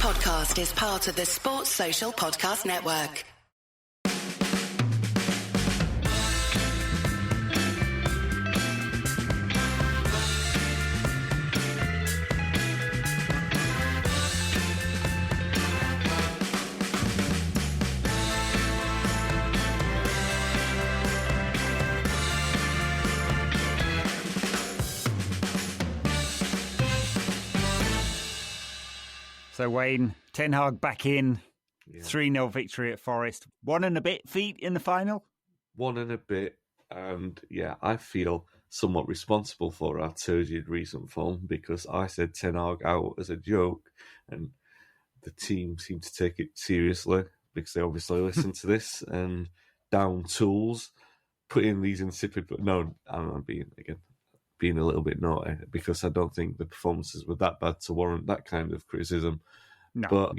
podcast is part of the Sports Social Podcast Network. So, Wayne, Ten Hag back in, 3-0 victory at Forest. 1 and a bit feet in the final? 1 and a bit. And, I feel somewhat responsible for our turgid recent form because I said Ten Hag out as a joke and the team seemed to take it seriously because they obviously listened to this and down tools, put in these insipid... No, I'm being a little bit naughty because I don't think the performances were that bad to warrant that kind of criticism. No. But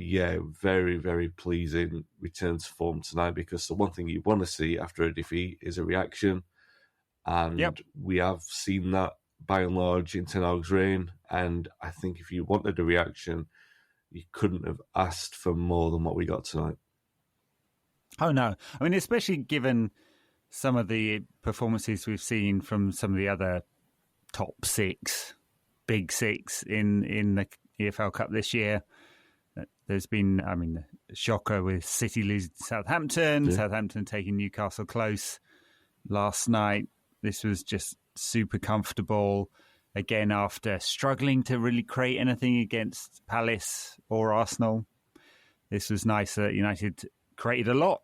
very, very pleasing return to form tonight because the one thing you want to see after a defeat is a reaction. And we have seen that by and large in Ten Hag's reign. And I think if you wanted a reaction, you couldn't have asked for more than what we got tonight. Oh, no. I mean, especially given some of the performances we've seen from some of the other top six, big six in the EFL Cup this year. There's been, a shocker with City losing to Southampton, Southampton taking Newcastle close last night. This was just super comfortable. Again, after struggling to really create anything against Palace or Arsenal, this was nice that United created a lot.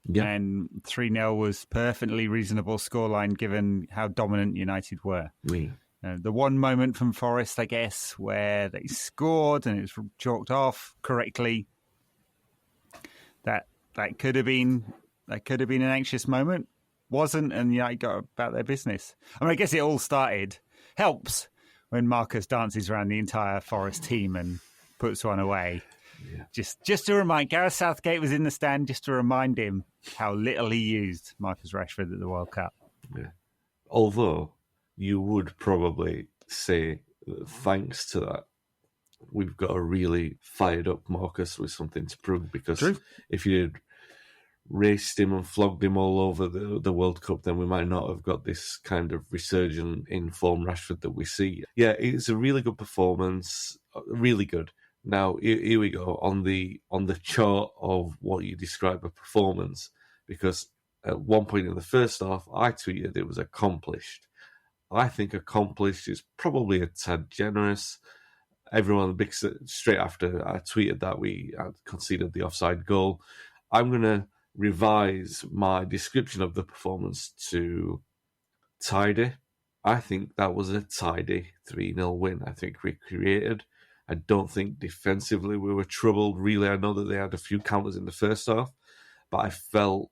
Yeah. And 3-0 was perfectly reasonable scoreline given how dominant United were. The one moment from Forest, I guess, where they scored and it was chalked off correctly. That could have been an anxious moment. Wasn't, and United got about their business. I mean, I guess it all helps when Marcus dances around the entire Forest team and puts one away. Yeah. Just to remind, Gareth Southgate was in the stand just to remind him how little he used Marcus Rashford at the World Cup. Yeah. Although you would probably say that thanks to that, we've got a really fired up Marcus with something to prove because if you'd raced him and flogged him all over the World Cup, then we might not have got this kind of resurgent in form Rashford that we see. Yeah, it's a really good performance, really good. Now, here we go, on the chart of what you describe a performance, because at one point in the first half, I tweeted it was accomplished. I think accomplished is probably a tad generous. Everyone, straight after I tweeted that, we had conceded the offside goal. I'm going to revise my description of the performance to tidy. I think that was a tidy 3-0 win. I think we created... I don't think defensively we were troubled. Really, I know that they had a few counters in the first half, but I felt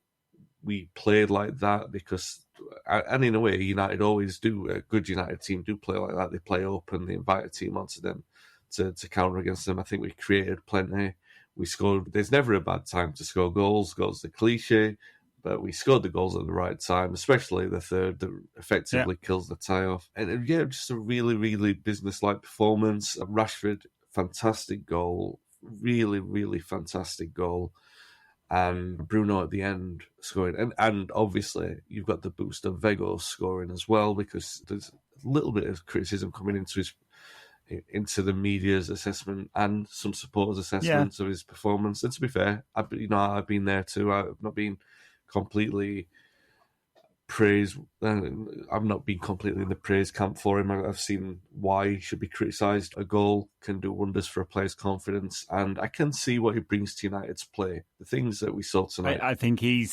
we played like that because, and in a way, United always do. A good United team do play like that. They play open, they invite a team onto them to counter against them. I think we created plenty. We scored. There's never a bad time to score goals. Goals the cliche, but we scored the goals at the right time, especially the third that effectively kills the tie-off. And just a really, really business-like performance. Rashford, fantastic goal. Really, really fantastic goal. And Bruno at the end scoring. And obviously, you've got the boost of Vego scoring as well, because there's a little bit of criticism coming into the media's assessment and some supporters' assessments of his performance. And to be fair, I've been there too. I've not been completely praised. I've not been completely in the praise camp for him. I've seen why he should be criticised. A goal can do wonders for a player's confidence, and I can see what he brings to United's play. The things that we saw tonight. I think he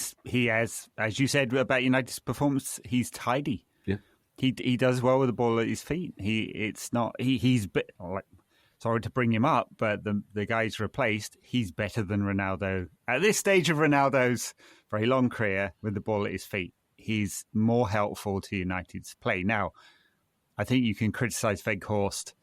has, as you said about United's performance, he's tidy. Yeah, he does well with the ball at his feet. He's sorry to bring him up, but the guy he's replaced, he's better than Ronaldo at this stage of Ronaldo's very long career with the ball at his feet. He's more helpful to United's play. Now, I think you can criticise Weghorst.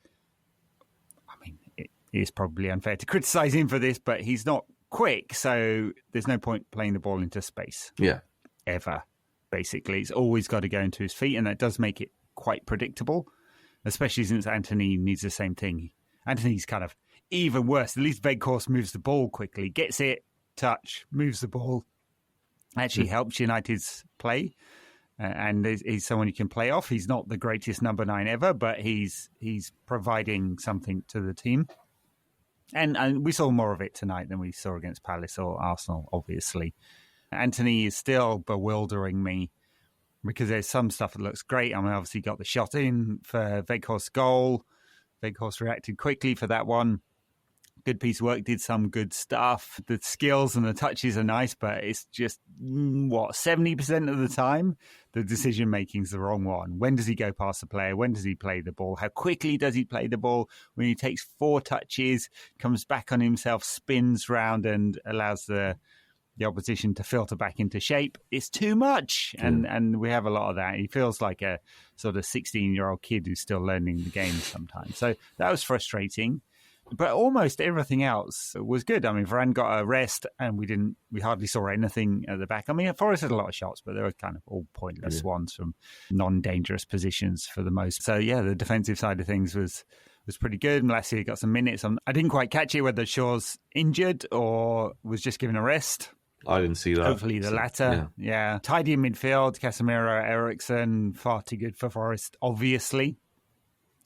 I mean, it is probably unfair to criticise him for this, but he's not quick, so there's no point playing the ball into space. Yeah. Ever, basically. It's always got to go into his feet, and that does make it quite predictable, especially since Anthony needs the same thing. Anthony's kind of even worse. At least Weghorst moves the ball quickly, gets it, touch, moves the ball. Actually helps United's play. And he's someone you can play off. He's not the greatest number 9 ever, but he's providing something to the team. And we saw more of it tonight than we saw against Palace or Arsenal, obviously. Anthony is still bewildering me because there's some stuff that looks great. I mean, obviously got the shot in for Weghorst's goal. Weghorst reacted quickly for that one. Good piece of work, did some good stuff. The skills and the touches are nice, but it's just, 70% of the time, the decision-making's the wrong one. When does he go past the player? When does he play the ball? How quickly does he play the ball? When he takes 4 touches, comes back on himself, spins round and allows the opposition to filter back into shape. It's too much. And we have a lot of that. He feels like a sort of 16-year-old kid who's still learning the game sometimes. So that was frustrating. But almost everything else was good. I mean, Varane got a rest, and we hardly saw anything at the back. I mean, Forest had a lot of shots, but they were kind of all pointless ones from non-dangerous positions for the most. So, yeah, the defensive side of things was pretty good. Malacia got some minutes. I didn't quite catch it whether Shaw's injured or was just given a rest. I didn't see that. Hopefully the latter. Yeah. Tidy in midfield. Casemiro, Eriksen, far too good for Forest, obviously.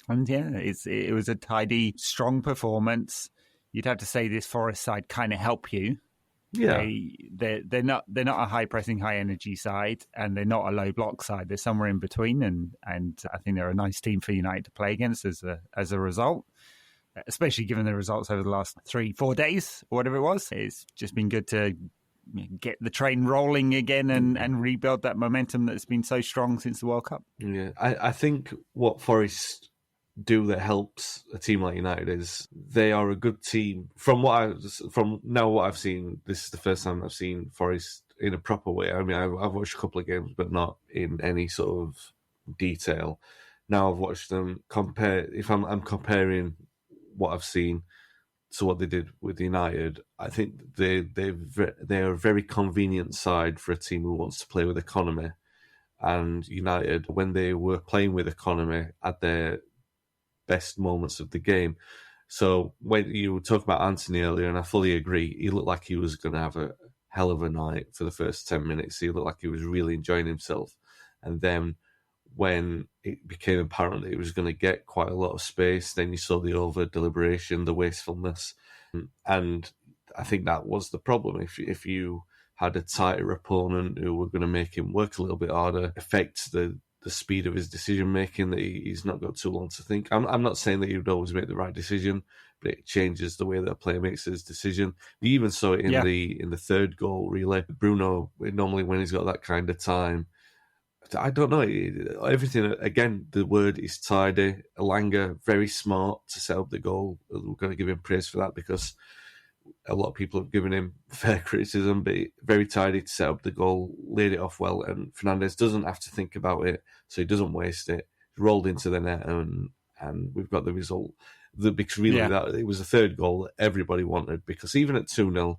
And yeah, it was a tidy, strong performance. You'd have to say this Forest side kind of help you. Yeah, they're not a high pressing, high energy side, and they're not a low block side. They're somewhere in between, and I think they're a nice team for United to play against as a result. Especially given the results over the last 3-4 days or whatever it was, it's just been good to get the train rolling again and rebuild that momentum that's been so strong since the World Cup. Yeah, I think what Forest do that helps a team like United is they are a good team. From what I've seen, this is the first time I've seen Forest in a proper way. I mean, I've watched a couple of games, but not in any sort of detail. Now I've watched them compare. If I'm comparing what I've seen to what they did with United, I think they're a very convenient side for a team who wants to play with economy. And United, when they were playing with economy at their best moments of the game. So when you talk about Anthony earlier, and I fully agree, he looked like he was going to have a hell of a night for the first 10 minutes. He looked like he was really enjoying himself. And then when it became apparent that he was going to get quite a lot of space, then you saw the over-deliberation, the wastefulness. And I think that was the problem. If you had a tighter opponent who were going to make him work a little bit harder, affect the speed of his decision-making, that he's not got too long to think. I'm not saying that he would always make the right decision, but it changes the way that a player makes his decision. You even saw it in the third goal, really. Bruno, normally when he's got that kind of time, I don't know, everything, again, the word is tidy. Elanga, very smart to set up the goal. We're going to give him praise for that because a lot of people have given him fair criticism, but very tidy to set up the goal, laid it off well, and Fernandes doesn't have to think about it, so he doesn't waste it. He's rolled into the net, and we've got the result. Because really, that it was the third goal that everybody wanted, because even at 2-0,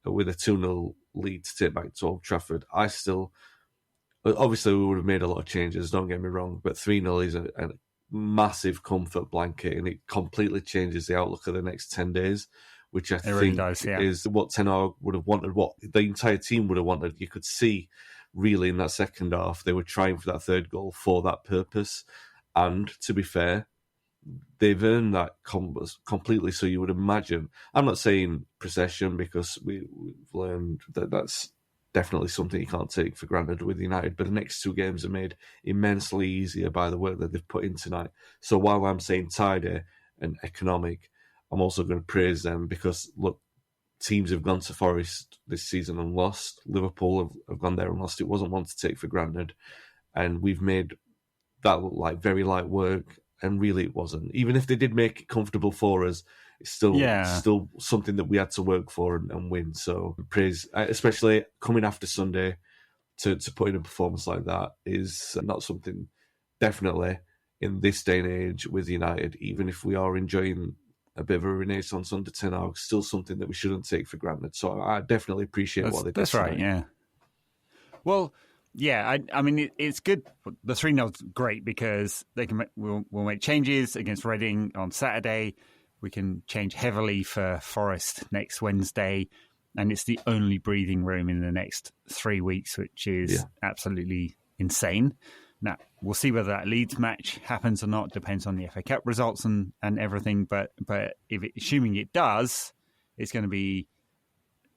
with a 2-0 lead to take back to Old Trafford, obviously we would have made a lot of changes, don't get me wrong, but 3-0 is a massive comfort blanket, and it completely changes the outlook of the next 10 days. Which I think really does, is what Ten Hag would have wanted, what the entire team would have wanted. You could see, really, in that second half, they were trying for that third goal for that purpose. And to be fair, they've earned that completely. So you would imagine, I'm not saying possession, because we've learned that that's definitely something you can't take for granted with United. But the next 2 games are made immensely easier by the work that they've put in tonight. So while I'm saying tidy and economic, I'm also going to praise them because, look, teams have gone to Forest this season and lost. Liverpool have gone there and lost. It wasn't one to take for granted. And we've made that look like very light work, and really it wasn't. Even if they did make it comfortable for us, it's still something that we had to work for and win. So praise, especially coming after Sunday, to put in a performance like that is not something, definitely, in this day and age with United, even if we are enjoying a bit of a renaissance under Ten Hag, still something that we shouldn't take for granted. So I definitely appreciate what they did. That's right, yeah. Well, yeah, I mean, it's good. The 3-0's great because we'll make changes against Reading on Saturday. We can change heavily for Forest next Wednesday, and it's the only breathing room in the next 3 weeks, which is absolutely insane. Now, we'll see whether that Leeds match happens or not. Depends on the FA Cup results and everything. But assuming it does, it's going to be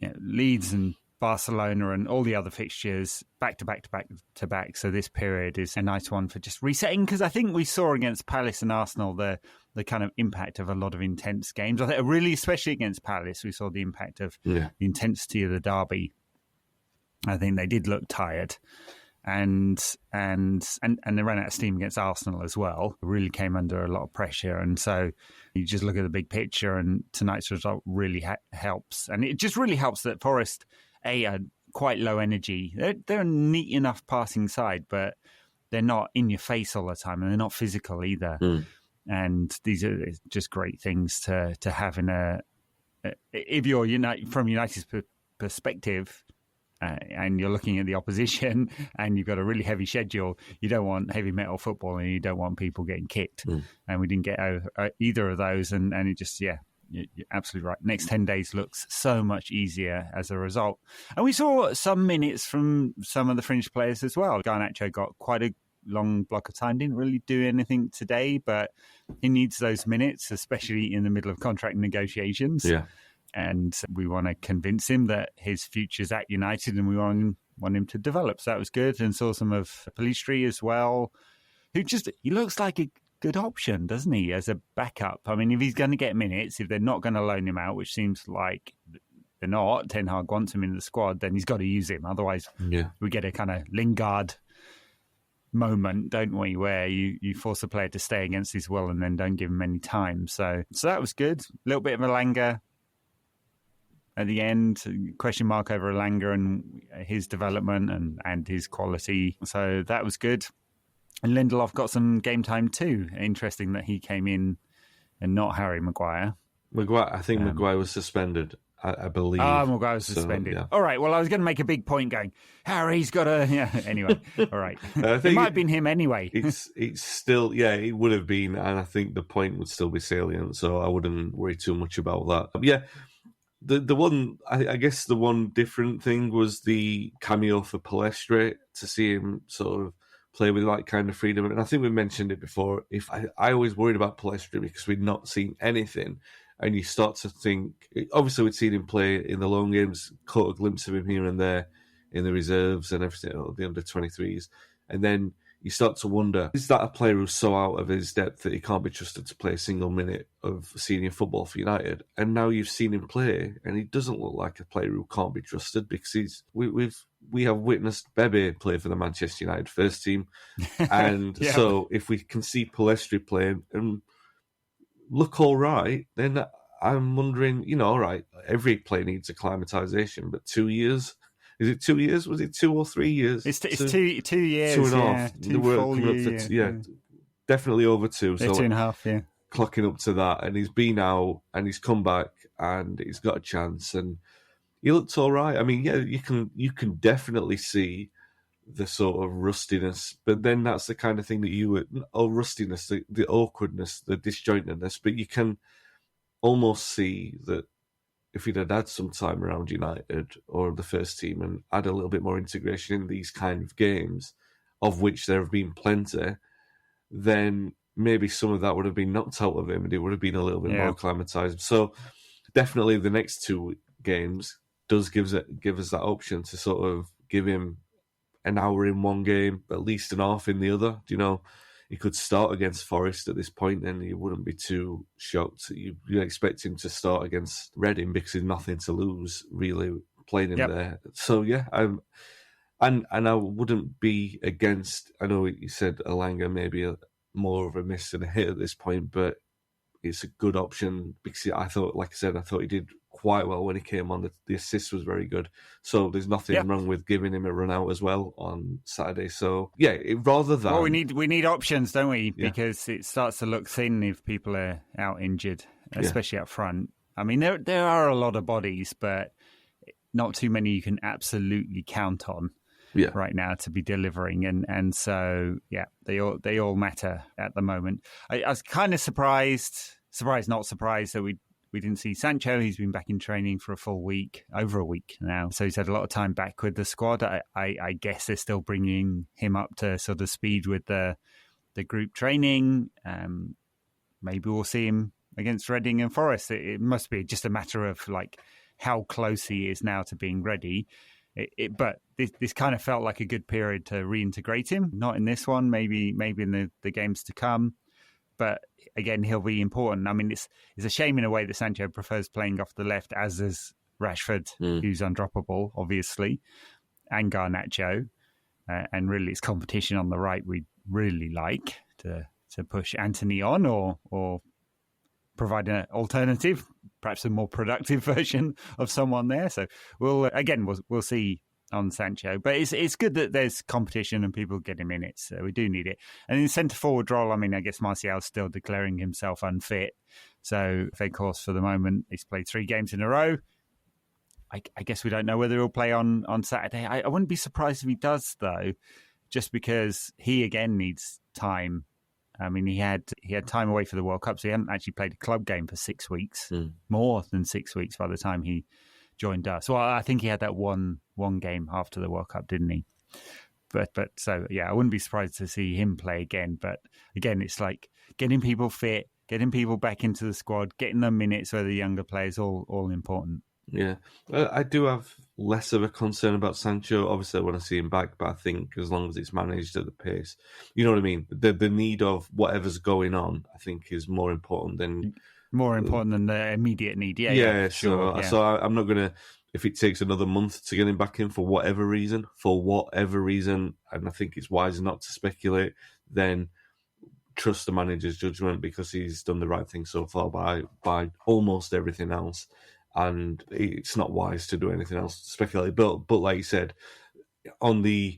Leeds and Barcelona and all the other fixtures back to back to back to back. So this period is a nice one for just resetting, because I think we saw against Palace and Arsenal the kind of impact of a lot of intense games. I think really, especially against Palace, we saw the impact of the intensity of the derby. I think they did look tired. And they ran out of steam against Arsenal as well. It really came under a lot of pressure. And so you just look at the big picture, and tonight's result really helps. And it just really helps that Forest, are quite low energy. They're a neat enough passing side, but they're not in your face all the time, and they're not physical either. And these are just great things to have in if you're from United's perspective, and you're looking at the opposition and you've got a really heavy schedule, you don't want heavy metal football and you don't want people getting kicked. And we didn't get either of those. And it just, you're absolutely right. Next 10 days looks so much easier as a result. And we saw some minutes from some of the fringe players as well. Garnacho got quite a long block of time, didn't really do anything today, but he needs those minutes, especially in the middle of contract negotiations. And we want to convince him that his future's at United, and we want him to develop. So that was good. And saw some of Pellistri as well, he looks like a good option, doesn't he, as a backup? I mean, if he's going to get minutes, if they're not going to loan him out, which seems like they're not, Ten Hag wants him in the squad, then he's got to use him. Otherwise, we get a kind of Lingard moment, don't we, where you force a player to stay against his will and then don't give him any time. So that was good. A little bit of Elanga at the end, question mark over Elanga and his development and his quality. So that was good. And Lindelof got some game time too. Interesting that he came in and not Harry Maguire. I think Maguire was suspended, I believe. Maguire was suspended. So, All right, well, I was going to make a big point going, Harry's got a... Anyway, all right. It might have been him anyway. It's still... it would have been, and I think the point would still be salient, so I wouldn't worry too much about that. The one, I guess the one different thing was the cameo for Pellistri, to see him sort of play with that kind of freedom. And I think we mentioned it before. If I always worried about Pellistri because we'd not seen anything, and you start to think, obviously we'd seen him play in the loan games, caught a glimpse of him here and there in the reserves and everything, the under-23s, and then you start to wonder, is that a player who's so out of his depth that he can't be trusted to play a single minute of senior football for United? And now you've seen him play, and he doesn't look like a player who can't be trusted, because we have witnessed Bebe play for the Manchester United first team. And so if we can see Pellistri playing and look all right, then I'm wondering, all right, every player needs acclimatisation, but 2 years... Is it 2 years? Was it 2 or 3 years? It's 2 years. 2.5. The work coming up to definitely over 2. So 2.5. Clocking up to that, and he's been out and he's come back and he's got a chance, and he looked all right. I mean, you can definitely see the sort of rustiness, but then that's the kind of thing that rustiness, the awkwardness, the disjointedness, but you can almost see that if he'd had some time around United or the first team and had a little bit more integration in these kind of games, of which there have been plenty, then maybe some of that would have been knocked out of him and it would have been a little bit more acclimatised. So definitely the next 2 games does give us that option to sort of give him an hour in one game, at least an half in the other. He could start against Forest at this point, and you wouldn't be too shocked. You expect him to start against Reading because he's nothing to lose, really, playing him there. So, and I wouldn't be against... I know you said Elanga maybe more of a miss than a hit at this point, but it's a good option because I thought he did quite well when he came on. The assist was very good. So there's nothing wrong with giving him a run out as well on Saturday. So, rather than... Well, we need options, don't we? Because it starts to look thin if people are out injured, especially up front. I mean, there are a lot of bodies, but not too many you can absolutely count on right now to be delivering. And so, they all matter at the moment. I was kind of surprised surprised, not surprised that we didn't see Sancho. He's been back in training for a full week, over a week now. So he's had a lot of time back with the squad. I guess they're still bringing him up to sort of speed with the group training. Maybe we'll see him against Reading and Forest. It must be just a matter of like how close he is now to being ready. But this kind of felt like a good period to reintegrate him. Not in this one, maybe in the games to come. But again, he'll be important. I mean, it's a shame in a way that Sancho prefers playing off the left, as does Rashford, who's undroppable, obviously, and Garnacho. And really, it's competition on the right we'd really like to push Anthony on or provide an alternative, perhaps a more productive version of someone there. So we'll see on Sancho, but it's good that there's competition and people getting minutes. So we do need it. And in the centre forward role, I mean, I guess Martial's still declaring himself unfit. So Weghorst for the moment, he's played 3 games in a row. I guess we don't know whether he'll play on Saturday. I wouldn't be surprised if he does, though, just because he again needs time. I mean, he had time away for the World Cup, so he hadn't actually played a club game for 6 weeks, more than 6 weeks by the time he joined us. Well, I think he had that one game after the World Cup, didn't he? But so, yeah, I wouldn't be surprised to see him play again. But again, it's like getting people fit, getting people back into the squad, getting them minutes where the younger players, all important. Yeah, I do have less of a concern about Sancho. Obviously, I want to see him back, but I think as long as it's managed at the pace, you know what I mean? The need of whatever's going on, I think, is more important than the immediate need. Yeah, sure. Yeah. So I'm not going to, if it takes another month to get him back in for whatever reason, and I think it's wise not to speculate, then trust the manager's judgment, because he's done the right thing so far by almost everything else. And it's not wise to do anything else to speculate. But like you said, on the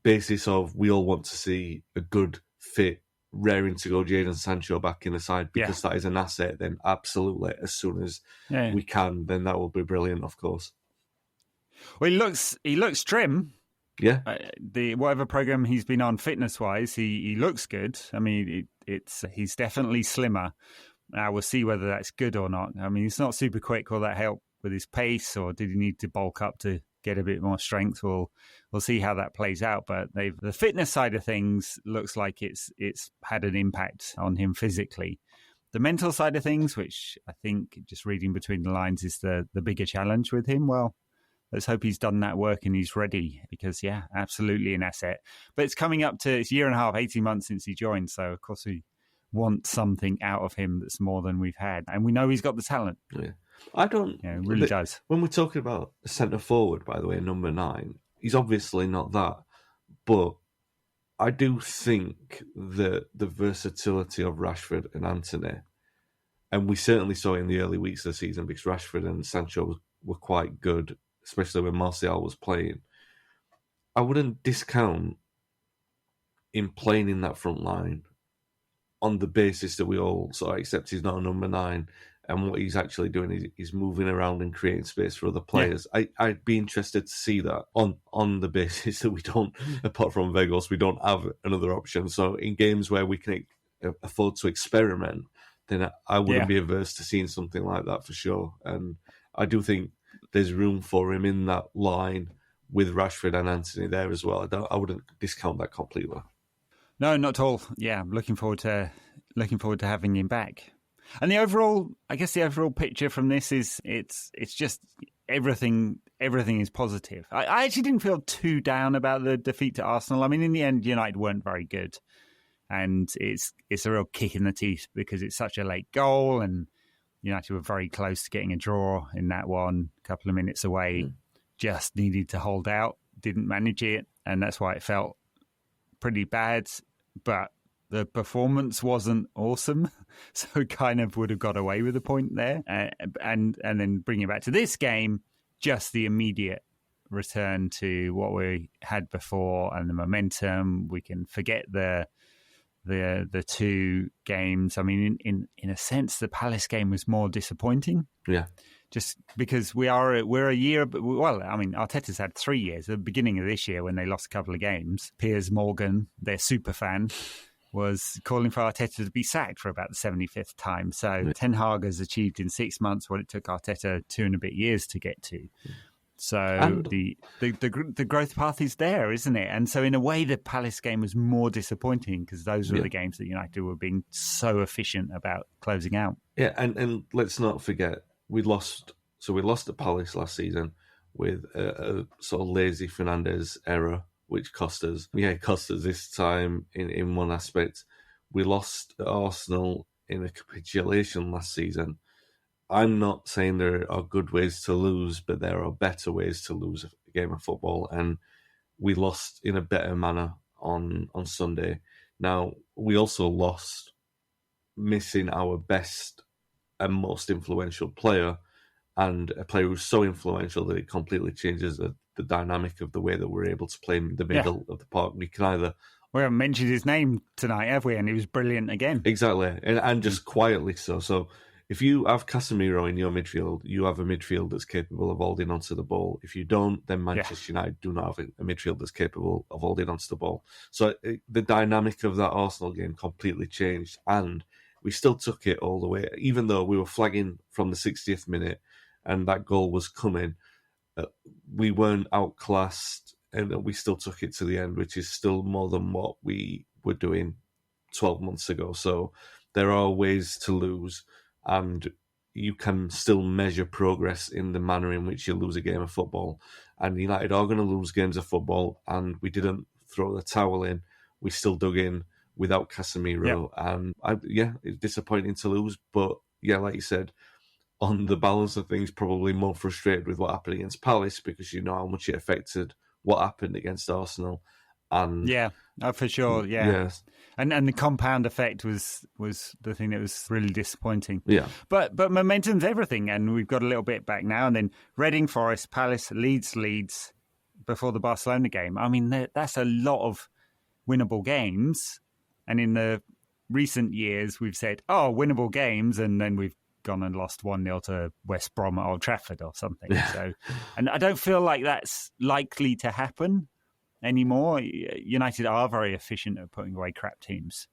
basis of we all want to see a good, fit, raring to go Jadon Sancho back in the side, because that is an asset, then absolutely, as soon as we can, then that will be brilliant, of course. Well, he looks trim. Yeah. The whatever program he's been on fitness-wise, he looks good. I mean, he's definitely slimmer. Now we'll see whether that's good or not. I mean, he's not super quick. Will that help with his pace, or did he need to bulk up to get a bit more strength? We'll see how that plays out. But the fitness side of things looks like it's had an impact on him physically. The mental side of things, which I think, just reading between the lines, is the bigger challenge with him. Well, let's hope he's done that work and he's ready, because, yeah, absolutely an asset. But it's coming up to, it's a year and a half, 18 months since he joined. So, of course, we want something out of him that's more than we've had. And we know he's got the talent. Yeah. It really does. When we're talking about centre forward, by the way, number 9, he's obviously not that. But I do think that the versatility of Rashford and Antony, and we certainly saw it in the early weeks of the season, because Rashford and Sancho were quite good, especially when Martial was playing. I wouldn't discount him playing in that front line on the basis that we all sort of accept he's not a number 9, and what he's actually doing is moving around and creating space for other players. Yeah. I'd be interested to see that on the basis that we don't, apart from Weghorst, we don't have another option. So in games where we can afford to experiment, then I wouldn't be averse to seeing something like that for sure. And I do think there's room for him in that line with Rashford and Antony there as well. I wouldn't discount that completely. No, not at all. Yeah, I'm looking forward to having him back. And the overall picture from this is it's just everything is positive. I actually didn't feel too down about the defeat to Arsenal. I mean, in the end, United weren't very good, and it's a real kick in the teeth because it's such a late goal, and United were very close to getting a draw in that one, a couple of minutes away. Just needed to hold out, didn't manage it, and that's why it felt pretty bad. But the performance wasn't awesome, so kind of would have got away with a point there. And then bringing it back to this game, just the immediate return to what we had before and the momentum. We can forget the 2 games. I mean, in a sense, the Palace game was more disappointing. Yeah. Just because we're a year, well, I mean, Arteta's had 3 years. At the beginning of this year, when they lost a couple of games, Piers Morgan, their super fan, was calling for Arteta to be sacked for about the 75th time. So Ten Hag has achieved in 6 months what it took Arteta 2 and a bit years to get to. So the growth path is there, isn't it? And so in a way, the Palace game was more disappointing because those were the games that United were being so efficient about closing out. Yeah, and let's not forget, we lost at Palace last season with a sort of lazy Fernandes error, which cost us. Yeah, it cost us this time in one aspect. We lost at Arsenal in a capitulation last season. I'm not saying there are good ways to lose, but there are better ways to lose a game of football, and we lost in a better manner on Sunday. Now, we also lost missing our best and most influential player, and a player who's so influential that it completely changes the dynamic of the way that we're able to play in the middle of the park. We can either... We haven't mentioned his name tonight, have we? And he was brilliant again. Exactly, and just quietly so. So if you have Casemiro in your midfield, you have a midfield that's capable of holding onto the ball. If you don't, then Manchester United do not have a midfield that's capable of holding onto the ball. So the dynamic of that Arsenal game completely changed, and we still took it all the way, even though we were flagging from the 60th minute and that goal was coming. We weren't outclassed, and we still took it to the end, which is still more than what we were doing 12 months ago. So there are ways to lose, and you can still measure progress in the manner in which you lose a game of football. And United are going to lose games of football, and we didn't throw the towel in. We still dug in without Casemiro. And it's disappointing to lose, but like you said, on the balance of things, probably more frustrated with what happened against Palace, because you know how much it affected what happened against Arsenal. And for sure, yes. And the compound effect was the thing that was really disappointing. Yeah, but momentum's everything, and we've got a little bit back now. And then Reading, Forest, Palace, Leeds before the Barcelona game. I mean, that's a lot of winnable games. And in the recent years, we've said, winnable games, and then we've gone and lost 1-0 to West Brom at Old Trafford or something. So, and I don't feel like that's likely to happen anymore. United are very efficient at putting away crap teams.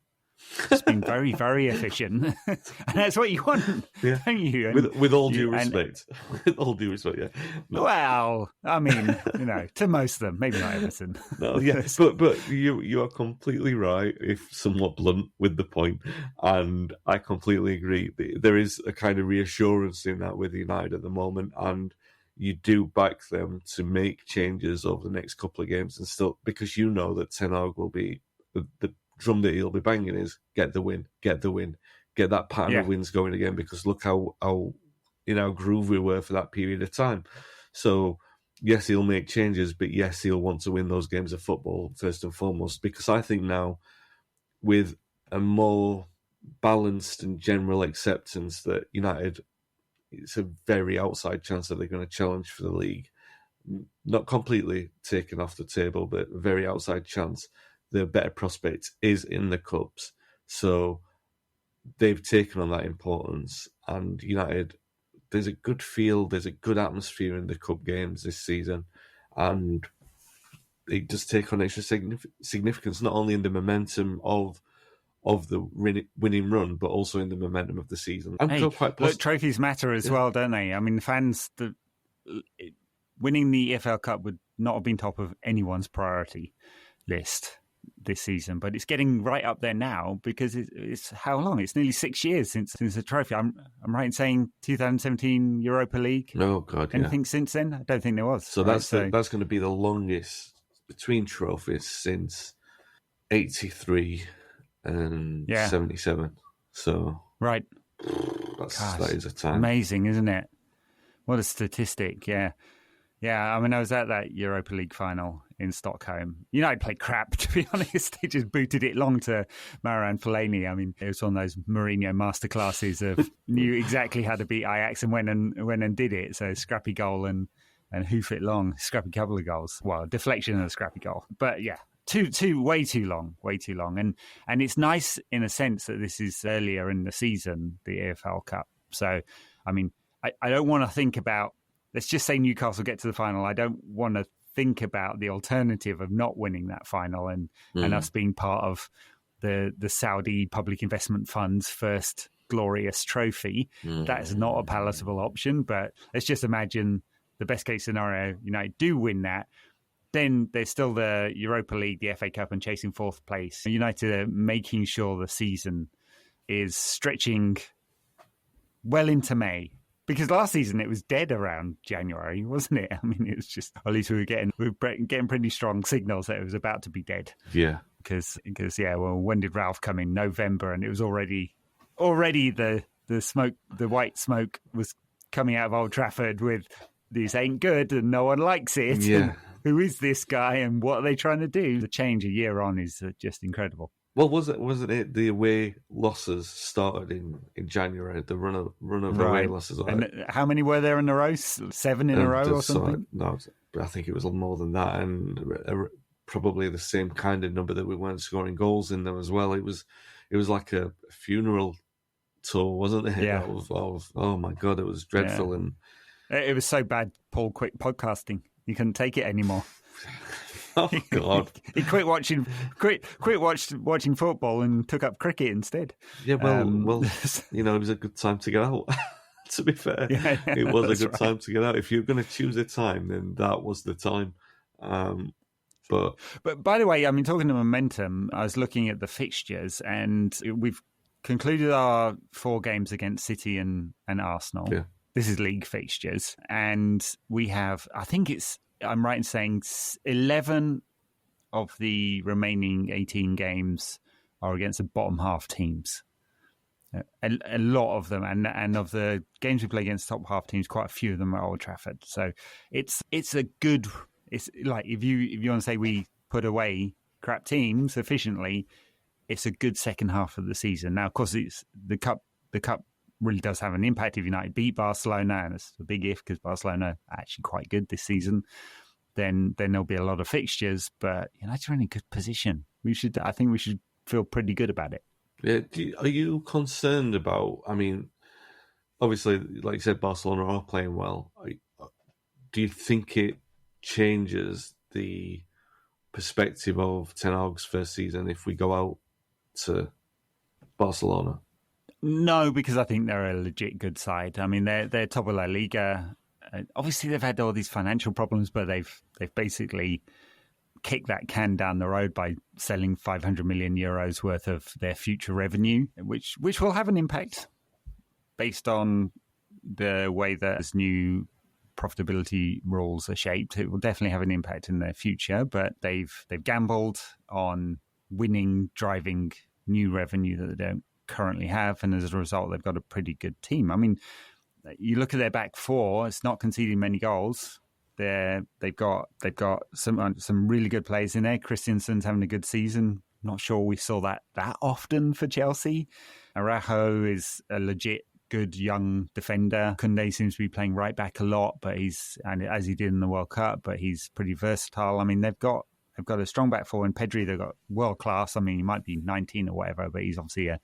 It's been very, very efficient. And that's what you want, don't you? And, with all due respect. With all due respect, yeah. No. Well, I mean, to most of them, maybe not Everton. No, but you are completely right, if somewhat blunt, with the point. And I completely agree. There is a kind of reassurance in that with United at the moment, and you do back them to make changes over the next couple of games, and still, because you know that Ten Hag will be the drum that he'll be banging is get the win, get that pattern of wins going again, because look how in our groove we were for that period of time. So yes, he'll make changes, but yes, he'll want to win those games of football first and foremost, because I think now, with a more balanced and general acceptance that United, it's a very outside chance that they're going to challenge for the league, not completely taken off the table, but a very outside chance. The better prospect is in the Cups. So they've taken on that importance. And United, there's a good feel, there's a good atmosphere in the Cup games this season. And they just take on extra significance, not only in the momentum of the winning run, but also in the momentum of the season. Look, trophies matter as well, don't they? I mean, fans, winning the EFL Cup would not have been top of anyone's priority list this season, but it's getting right up there now, because it's how long? It's nearly 6 years since the trophy. I'm right in saying 2017 Europa League. Oh God! Anything since then? I don't think there was. So that's going to be the longest between trophies since 83 and 77. So right, that is a time. Amazing, isn't it? What a statistic! Yeah. I mean, I was at that Europa League final in Stockholm. United played crap, to be honest. They just booted it long to Marouane Fellaini. I mean, it was one of those Mourinho masterclasses of knew exactly how to beat Ajax and went and did it. So scrappy goal and hoof it long, scrappy couple of goals. Well, deflection and a scrappy goal. But yeah, way too long. And it's nice in a sense that this is earlier in the season, the EFL Cup. So, I mean, I don't want to think about, let's just say Newcastle get to the final. I don't want to think about the alternative of not winning that final and us being part of the Saudi Public Investment Fund's first glorious trophy. That is not a palatable option, but let's just imagine the best case scenario, United do win that. Then there's still the Europa League, the FA Cup, and chasing fourth place. United are making sure the season is stretching well into May. Because last season it was dead around January, wasn't it? I mean, it was just, at least we were getting pretty strong signals that it was about to be dead. Yeah. Because when did Ralph come in? November, and it was already the smoke, the white smoke was coming out of Old Trafford with this ain't good and no one likes it. Yeah. Who is this guy and what are they trying to do? The change a year on is just incredible. Well, wasn't it the away losses started in January? The run of away losses. And how many were there in a row? 7 in a row or something? No, I think it was more than that, and probably the same kind of number that we weren't scoring goals in them as well. It was like a funeral tour, wasn't it? Yeah. Oh my God, it was dreadful, and it was so bad. Paul quit podcasting. You couldn't take it anymore. Oh God! He quit watching football and took up cricket instead. Yeah, well, it was a good time to get out. To be fair, it was a good time to get out. If you're going to choose a time, then that was the time. But by the way, I mean, talking to momentum, I was looking at the fixtures, and we've concluded our 4 games against City and Arsenal. Yeah. This is league fixtures, and we have, I'm right in saying 11 of the remaining 18 games are against the bottom half teams. A lot of them, and of the games we play against top half teams, quite a few of them are Old Trafford. So it's a good. It's like if you want to say we put away crap teams efficiently, it's a good second half of the season. Now, of course, it's the cup. The cup really does have an impact if United beat Barcelona, and it's a big if because Barcelona are actually quite good this season. Then there'll be a lot of fixtures, but United are in a good position. I think we should feel pretty good about it. Yeah, are you concerned about? I mean, obviously, like you said, Barcelona are playing well. Do you think it changes the perspective of Ten Hag's first season if we go out to Barcelona? No, because I think they're a legit good side. I mean, they're top of La Liga. Obviously, they've had all these financial problems, but they've basically kicked that can down the road by selling 500 million euros worth of their future revenue, which will have an impact based on the way that this new profitability rules are shaped. It will definitely have an impact in their future, but they've gambled on winning, driving new revenue that they don't currently have, and as a result, they've got a pretty good team. I mean, you look at their back four; it's not conceding many goals. They've got some really good players in there. Christensen's having a good season. Not sure we saw that often for Chelsea. Araujo is a legit good young defender. Koundé seems to be playing right back a lot, as he did in the World Cup, but he's pretty versatile. I mean, they've got a strong back four, and Pedri, they've got world class. I mean, he might be 19 or whatever, but he's obviously a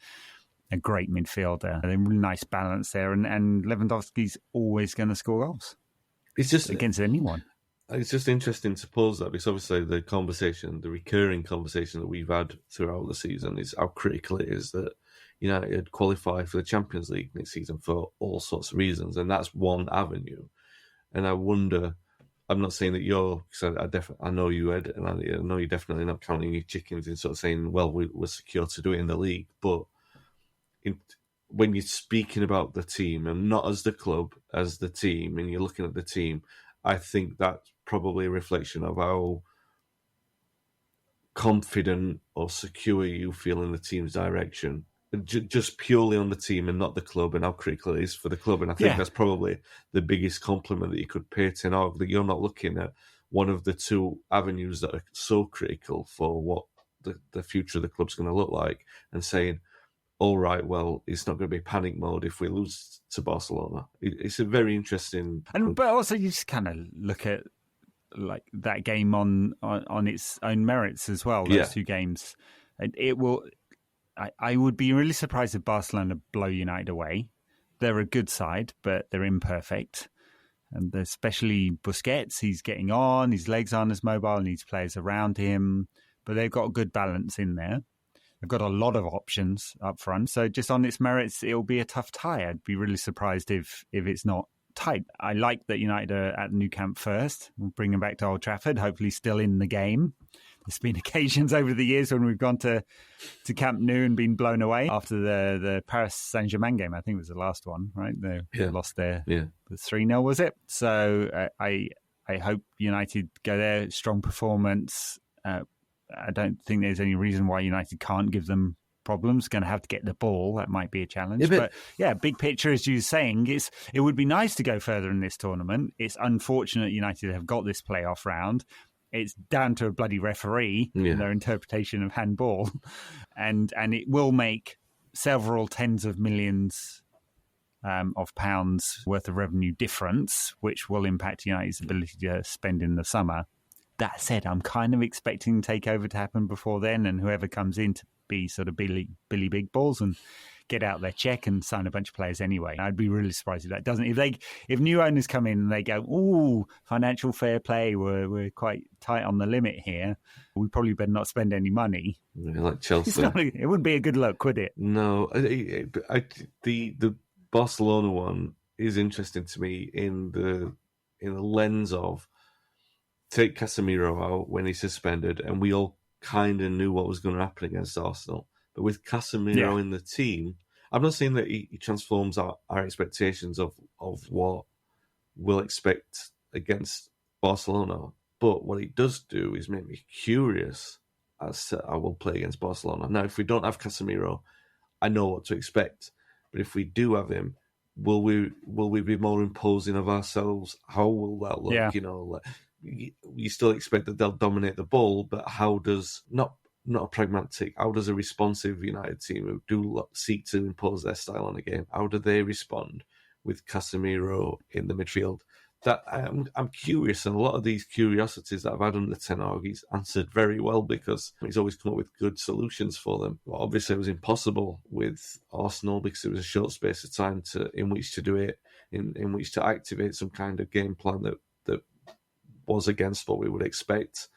great midfielder. A really nice balance there, and Lewandowski's always going to score goals. It's just against anyone. It's just interesting to pose that, because obviously the recurring conversation that we've had throughout the season is how critical it is that United qualify for the Champions League next season for all sorts of reasons, and that's one avenue. And I wonder, I'm not saying that because I know you, Ed, and I know you're definitely not counting your chickens in sort of saying, well, we're secure to do it in the league, but when you're speaking about the team, and not as the club, as the team, and you're looking at the team, I think that's probably a reflection of how confident or secure you feel in the team's direction. Just purely on the team and not the club, and how critical it is for the club. And I think that's probably the biggest compliment that you could pay Ten Hag, that you're not looking at one of the two avenues that are so critical for what the future of the club's going to look like, and saying, all right, well, it's not going to be panic mode if we lose to Barcelona. It's a very interesting... But also you just kind of look at like that game on its own merits as well, those two games. It will... I would be really surprised if Barcelona blow United away. They're a good side, but they're imperfect. And especially Busquets, he's getting on, his legs aren't as mobile, needs players around him. But they've got a good balance in there. They've got a lot of options up front. So just on its merits, it'll be a tough tie. I'd be really surprised if it's not tight. I like that United are at Nou Camp first. We'll bring them back to Old Trafford, hopefully still in the game. There's been occasions over the years when we've gone to Camp Nou and been blown away after the Paris Saint-Germain game. I think it was the last one, right? They lost there. Yeah. 3-0, was it? So I hope United go there. Strong performance. I don't think there's any reason why United can't give them problems. Going to have to get the ball. That might be a challenge. But big picture, as you were saying, it would be nice to go further in this tournament. It's unfortunate United have got this playoff round. It's down to a bloody referee and their interpretation of handball. And it will make several tens of millions of pounds worth of revenue difference, which will impact United's ability to spend in the summer. That said, I'm kind of expecting takeover to happen before then, and whoever comes in to be sort of Billy Big Balls and get out their check and sign a bunch of players anyway. I'd be really surprised if that doesn't. If new owners come in and they go, "Ooh, financial fair play, we're quite tight on the limit here. We probably better not spend any money." Like Chelsea, it wouldn't be a good look, would it? No, the Barcelona one is interesting to me in the lens of take Casemiro out when he's suspended, and we all kind of knew what was going to happen against Arsenal. But with Casemiro in the team, I'm not saying that he transforms our expectations of what we'll expect against Barcelona. But what he does do is make me curious as to how we'll play against Barcelona. Now, if we don't have Casemiro, I know what to expect. But if we do have him, will we be more imposing of ourselves? How will that look? Yeah. You still expect that they'll dominate the ball, but how does not a pragmatic, how does a responsive United team who do seek to impose their style on a game, how do they respond with Casemiro in the midfield? That I'm curious, and a lot of these curiosities that I've had under Ten Hag, he's answered very well because he's always come up with good solutions for them. Well, obviously, it was impossible with Arsenal because it was a short space of time in which to do it, in which to activate some kind of game plan that was against what we would expect,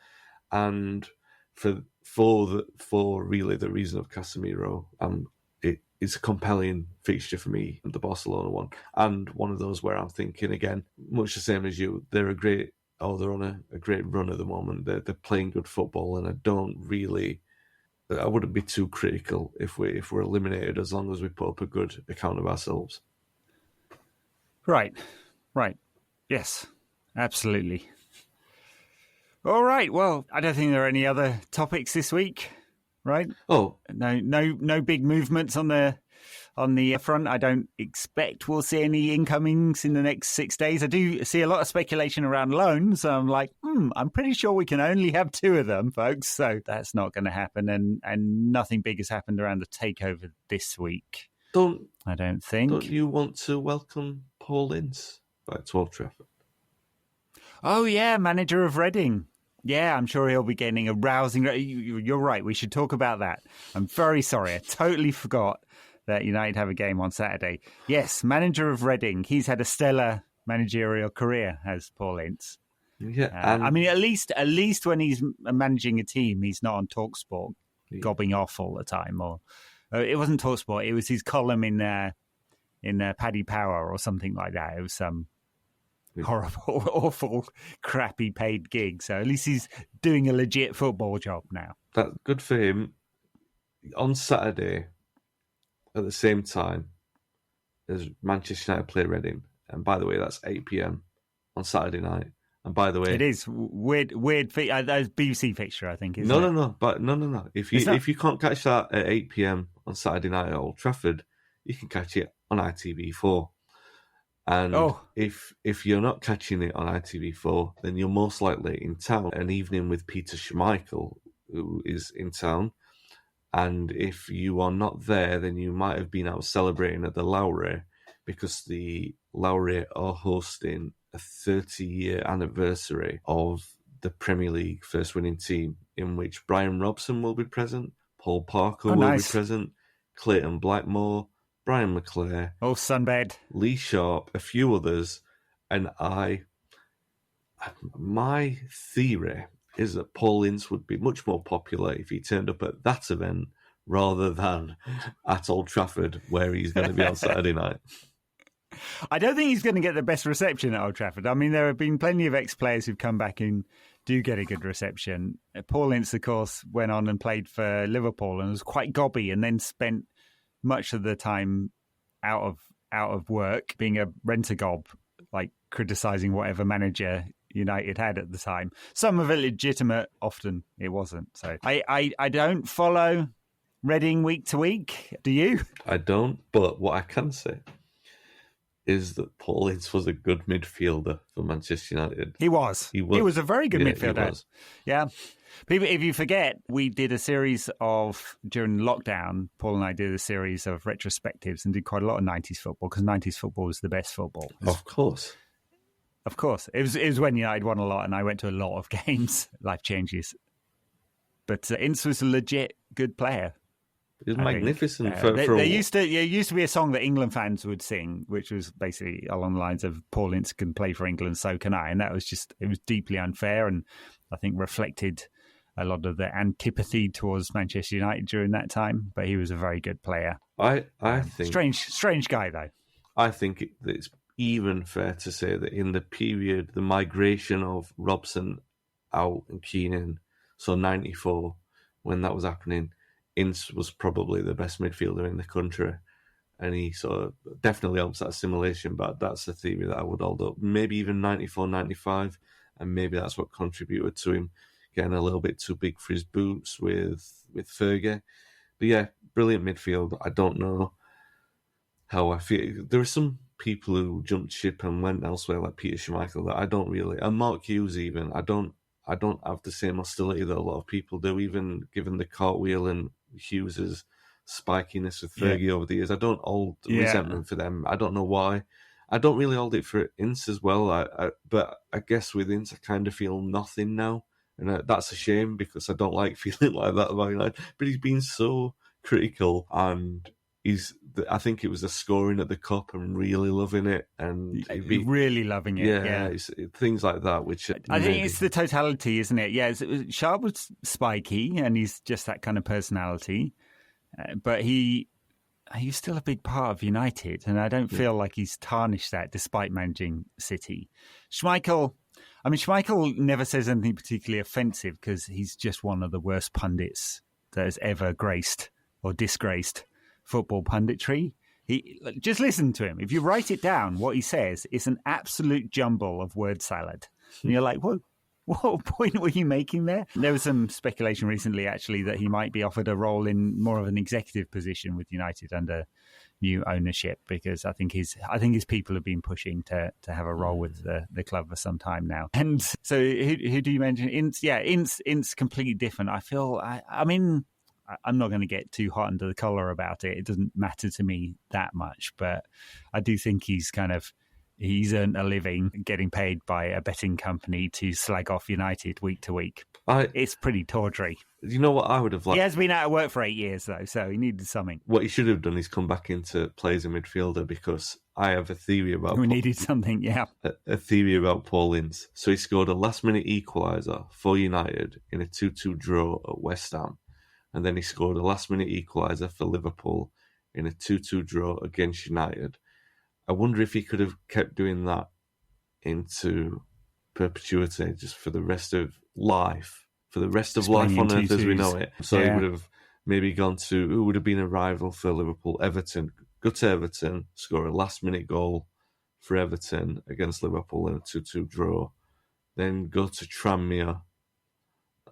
and for really the reason of Casemiro, it's a compelling fixture for me, the Barcelona one, and one of those where I'm thinking again, much the same as you, they're on a great run at the moment. They're playing good football, and I wouldn't be too critical if we're eliminated as long as we put up a good account of ourselves. Right. Yes, absolutely. All right. Well, I don't think there are any other topics this week, right? Oh, no big movements on the front. I don't expect we'll see any incomings in the next 6 days. I do see a lot of speculation around loans. So I'm like, I'm pretty sure we can only have 2 of them, folks. So that's not going to happen. And nothing big has happened around the takeover this week. I don't think. Don't you want to welcome Paul Ince back to Old Trafford? Oh yeah, manager of Reading. Yeah, I'm sure he'll be getting a rousing... You're right, we should talk about that. I'm very sorry, I totally forgot that United have a game on Saturday. Yes, manager of Reading. He's had a stellar managerial career, has Paul Ince. Yeah, I mean, at least when he's managing a team, he's not on TalkSport gobbing off all the time. Or it wasn't TalkSport, it was his column in Paddy Power or something like that. It was some... horrible, awful, crappy paid gig. So at least he's doing a legit football job now. That's good for him. On Saturday, at the same time as Manchester United play Reading, and by the way, that's 8 p.m. on Saturday night. And by the way, it is weird. That's BBC fixture, I think. No. If you can't catch that at 8 p.m. on Saturday night at Old Trafford, you can catch it on ITV4. And if you're not catching it on ITV4, then you're most likely in town. An evening with Peter Schmeichel, who is in town. And if you are not there, then you might have been out celebrating at the Lowry, because the Lowry are hosting a 30-year anniversary of the Premier League first winning team, in which Brian Robson will be present, Paul Parker will be present, Clayton Blackmore, Brian McClare, Sunbed, Lee Sharp, a few others, and my theory is that Paul Ince would be much more popular if he turned up at that event rather than at Old Trafford, where he's going to be on Saturday night. I don't think he's going to get the best reception at Old Trafford. I mean, there have been plenty of ex-players who've come back and do get a good reception. Paul Ince, of course, went on and played for Liverpool and was quite gobby, and then spent much of the time out of work being a rent-a-gob, like criticising whatever manager United had at the time. Some of it legitimate, often it wasn't. So I don't follow Reading week to week. Do you? I don't, but what I can say is that Paul Ince was a good midfielder for Manchester United. He was. He was a very good midfielder. He was. Yeah. People, if you forget, we did a series during lockdown, Paul and I did a series of retrospectives and did quite a lot of 90s football, because 90s football was the best football. Of course. Of course. It was when United won a lot and I went to a lot of games. Life changes. But Ince was a legit good player. It was magnificent. There used to be a song that England fans would sing, which was basically along the lines of Paul Ince can play for England, so can I. And that was it was deeply unfair, and I think reflected a lot of the antipathy towards Manchester United during that time. But he was a very good player. I think strange guy though. I think it's even fair to say that in the period, the migration of Robson out and Keane in, so 94, when that was happening, Ince was probably the best midfielder in the country, and he sort of definitely helps that assimilation, but that's the theory that I would hold up. Maybe even 94, 95, and maybe that's what contributed to him getting a little bit too big for his boots with Fergie. But yeah, brilliant midfield. I don't know how I feel. There are some people who jumped ship and went elsewhere, like Peter Schmeichel, that I don't really, and Mark Hughes even, I don't have the same hostility that a lot of people do, even given the cartwheel and Hughes's spikiness with Fergie over the years. I don't hold resentment for them. I don't know why. I don't really hold it for Ince as well. But I guess with Ince, I kind of feel nothing now. And that's a shame, because I don't like feeling like that about United. But he's been so critical, and I think it was the scoring at the Cup and really loving it, and really loving it. Yeah. It's things like that. Which I think it's the totality, isn't it? Yeah, Sharp was spiky, and he's just that kind of personality. But he's still a big part of United, and I don't feel like he's tarnished that despite managing City. Schmeichel never says anything particularly offensive, because he's just one of the worst pundits that has ever graced or disgraced football punditry. Just listen to him. If you write it down, what he says is an absolute jumble of word salad. And you're like, what point were you making there? There was some speculation recently, actually, that he might be offered a role in more of an executive position with United under new ownership, because I think his people have been pushing to have a role with the club for some time now. And so who do you mention? Ince, Ince completely different. I feel, I'm not going to get too hot under the collar about it. It doesn't matter to me that much, but I do think he's earned a living getting paid by a betting company to slag off United week to week. It's pretty tawdry. You know what I would have liked? He has been out of work for 8 years, though, so he needed something. What he should have done is come back into play as a midfielder, because I have a theory about... We needed something, yeah. A theory about Paul Ince. So he scored a last-minute equaliser for United in a 2-2 draw at West Ham. And then he scored a last-minute equaliser for Liverpool in a 2-2 draw against United. I wonder if he could have kept doing that into perpetuity, just for the rest of life, on earth as we know it. So he would have maybe gone to, who would have been a rival for Liverpool, Everton. Go to Everton, score a last-minute goal for Everton against Liverpool in a 2-2 draw. Then go to Tranmere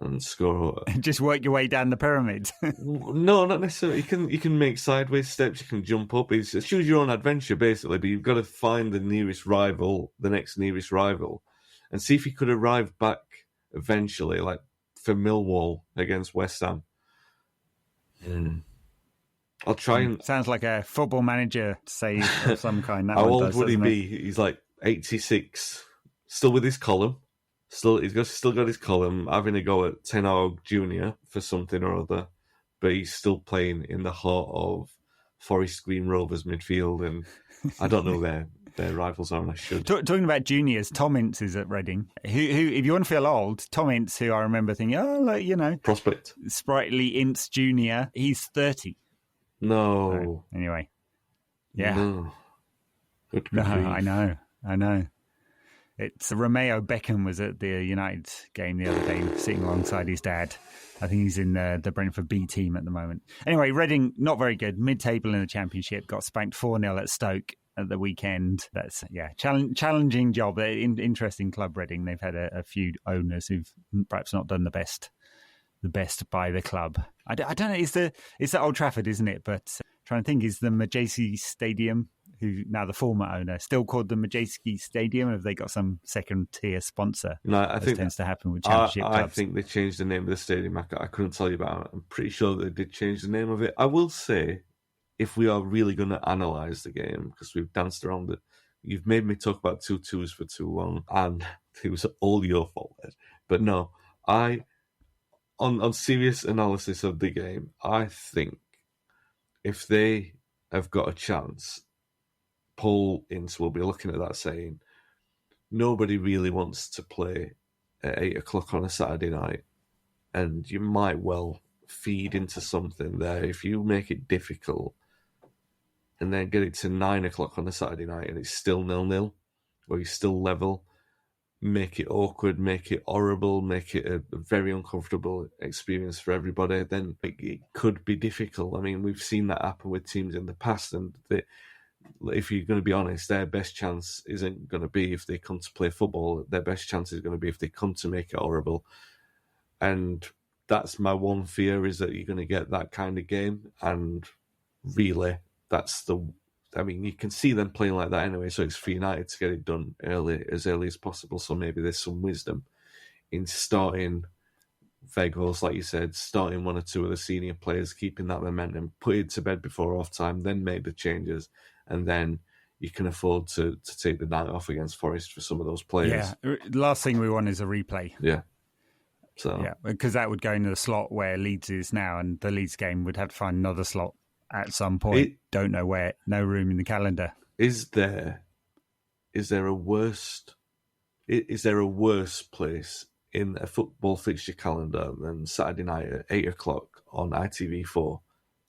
and score. Just work your way down the pyramid. No, not necessarily. You can make sideways steps. You can jump up. It's choose your own adventure, basically. But you've got to find the next nearest rival, and see if you could arrive back eventually, like for Millwall against West Ham. I'll try and... Sounds like a football manager save of some kind. How old would he be? He's like 86, still with his column. He's still got his column, having a go at Ten Hag Jr. for something or other, but he's still playing in the heart of Forest Green Rovers midfield, and I don't know their rivals are, and I should. Talking about juniors, Tom Ince is at Reading. Who, if you want to feel old, Tom Ince, who I remember thinking, prospect, sprightly Ince Junior. He's 30. No. So, anyway, yeah. No. Good No, grief. I know. It's Romeo Beckham was at the United game the other day, sitting alongside his dad. I think he's in the Brentford B team at the moment. Anyway, Reading, not very good. Mid-table in the Championship, got spanked 4-0 at Stoke at the weekend. That's, challenging job. Interesting club, Reading. They've had a few owners who've perhaps not done the best by the club. I don't know. It's at Old Trafford, isn't it? But trying to think, is the Majeski Stadium, who now the former owner, still called the Majeski Stadium? Have they got some second-tier sponsor? No, I think tends to happen with Championship clubs. I think they changed the name of the stadium. I couldn't tell you about it. I'm pretty sure they did change the name of it. I will say, if we are really going to analyse the game, because we've danced around it, you've made me talk about 2-2s for too long, and it was all your fault, Ed. But no, on serious analysis of the game, I think if they have got a chance, Paul Ince will be looking at that saying, nobody really wants to play at 8 o'clock on a Saturday night, and you might well feed into something there if you make it difficult and then get it to 9 o'clock on a Saturday night and it's still 0-0, or you still level. Make it awkward, make it horrible, make it a very uncomfortable experience for everybody, then it could be difficult. I mean, we've seen that happen with teams in the past, and if you're going to be honest, their best chance isn't going to be if they come to play football. Their best chance is going to be if they come to make it horrible. And that's my one fear, is that you're going to get that kind of game. And really, you can see them playing like that anyway, so it's for United to get it done as early as possible. So maybe there's some wisdom in starting Weghorst, like you said, starting one or two of the senior players, keeping that momentum, put it to bed before half-time, then make the changes, and then you can afford to take the night off against Forest for some of those players. Yeah, last thing we want is a replay. Yeah. Because that would go into the slot where Leeds is now, and the Leeds game would have to find another slot at some point. Don't know where. No room in the calendar. Is there a worse place in a football fixture calendar than Saturday night at 8 o'clock on ITV4?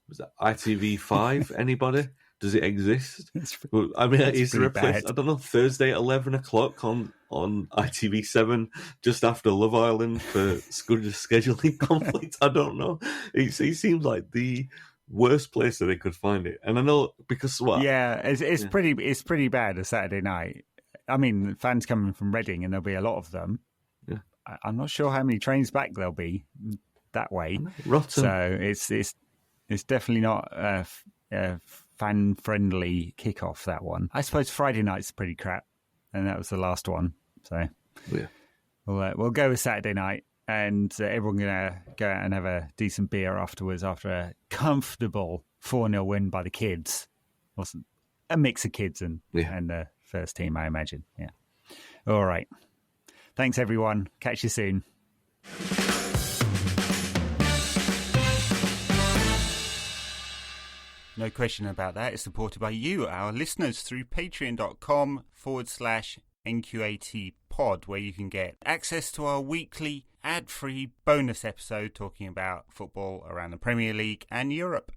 Was that ITV5? Anybody? Does it exist? Is there a place? I don't know. Thursday at 11 o'clock on ITV7, just after Love Island for scheduling conflict. I don't know. It seems like the worst place that they could find it, and I know because what? Yeah, it's pretty bad a Saturday night. I mean, fans coming from Reading, and there'll be a lot of them. Yeah, I'm not sure how many trains back there'll be that way. Rotten. So it's definitely not a fan-friendly kickoff, that one. I suppose Friday night's pretty crap, and that was the last one. So yeah, we'll go with Saturday night. And everyone going to go out and have a decent beer afterwards after a comfortable 4-0 win by the kids. A mix of kids and the first team, I imagine. Yeah. All right. Thanks, everyone. Catch you soon. No question about that. It's supported by you, our listeners, through patreon.com/NQAT pod, where you can get access to our weekly ad-free bonus episode talking about football around the Premier League and Europe.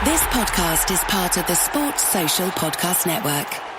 This podcast is part of the Sports Social Podcast Network.